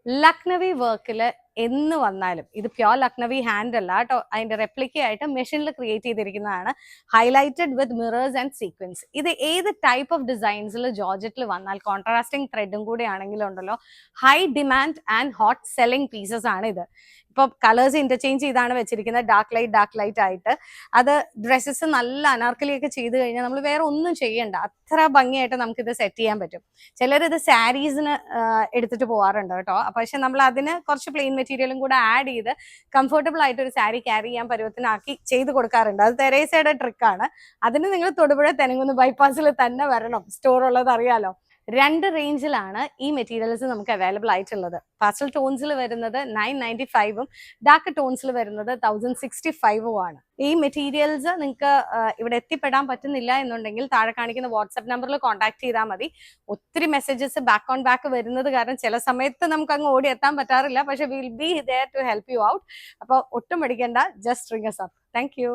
ലക്നവി വർക്കില് എന്ന് വന്നാലും ഇത് പ്യോർ ലക്നവി ഹാൻഡ് അല്ല കേട്ടോ, അതിന്റെ റെപ്ലിക്ക ആയിട്ട് മെഷീനിൽ ക്രിയേറ്റ് ചെയ്തിരിക്കുന്നതാണ്. Highlighted with mirrors and sequence. ഇത് ഏത് ടൈപ്പ് ഓഫ് ഡിസൈൻസിൽ ജോർജറ്റിൽ വന്നാൽ കോൺട്രാസ്റ്റിംഗ് ത്രെഡും കൂടെ ആണെങ്കിലും ഉണ്ടല്ലോ, high demand and hot selling pieces ആണ് ഇത്. ഇപ്പൊ കളേഴ്സ് ഇന്റർചേഞ്ച് ചെയ്താണ് വെച്ചിരിക്കുന്നത്, ഡാർക്ക് ലൈറ്റ് ആയിട്ട്. അത് ഡ്രസ്സസ് നല്ല അനാർക്കലിയൊക്കെ ചെയ്ത് കഴിഞ്ഞാൽ നമ്മൾ വേറെ ഒന്നും ചെയ്യണ്ട, അത്ര ഭംഗിയായിട്ട് നമുക്കിത് സെറ്റ് ചെയ്യാൻ പറ്റും. ചിലരിത് സാരീസിന് എടുത്തിട്ട് പോകാറുണ്ട് കേട്ടോ. പക്ഷെ നമ്മൾ അതിന് കുറച്ച് പ്ലെയിൻ മെറ്റീരിയലും കൂടെ ആഡ് ചെയ്ത് കംഫർട്ടബിൾ ആയിട്ട് ഒരു സാരി ക്യാരി ചെയ്യാൻ പരുവത്തിനാക്കി ചെയ്ത് കൊടുക്കാറുണ്ട്. അത് തെരേസയുടെ ട്രിക്കാണ്. അതിന് നിങ്ങൾ തൊടുപുഴ തെനങ്കുന്ന് ബൈപ്പാസിൽ തന്നെ വരണം, സ്റ്റോർ ഉള്ളത് അറിയാലോ. 2 റേഞ്ചിലാണ് ഈ മെറ്റീരിയൽസ് നമുക്ക് അവൈലബിൾ ആയിട്ടുള്ളത്. പാസ്റ്റൽ ടോൺസിൽ വരുന്നത് 995ഉം ഡാർക്ക് ടോൺസിൽ വരുന്നത് 1065ഉം ആണ്. ഈ മെറ്റീരിയൽസ് നിങ്ങൾക്ക് ഇവിടെ എത്തിപ്പെടാൻ പറ്റുന്നില്ല എന്നുണ്ടെങ്കിൽ താഴെ കാണിക്കുന്ന വാട്സ്ആപ്പ് നമ്പറിൽ കോൺടാക്ട് ചെയ്താൽ മതി. ഒത്തിരി മെസ്സേജസ് ബാക്ക് ഓൺ ബാക്ക് വരുന്നത് കാരണം ചില സമയത്ത് നമുക്ക് അങ്ങ് ഓടി എത്താൻ പറ്റാറില്ല. പക്ഷെ will be there to help you out. അപ്പോൾ ഒട്ടും പഠിക്കേണ്ട, just ring us up. Thank U.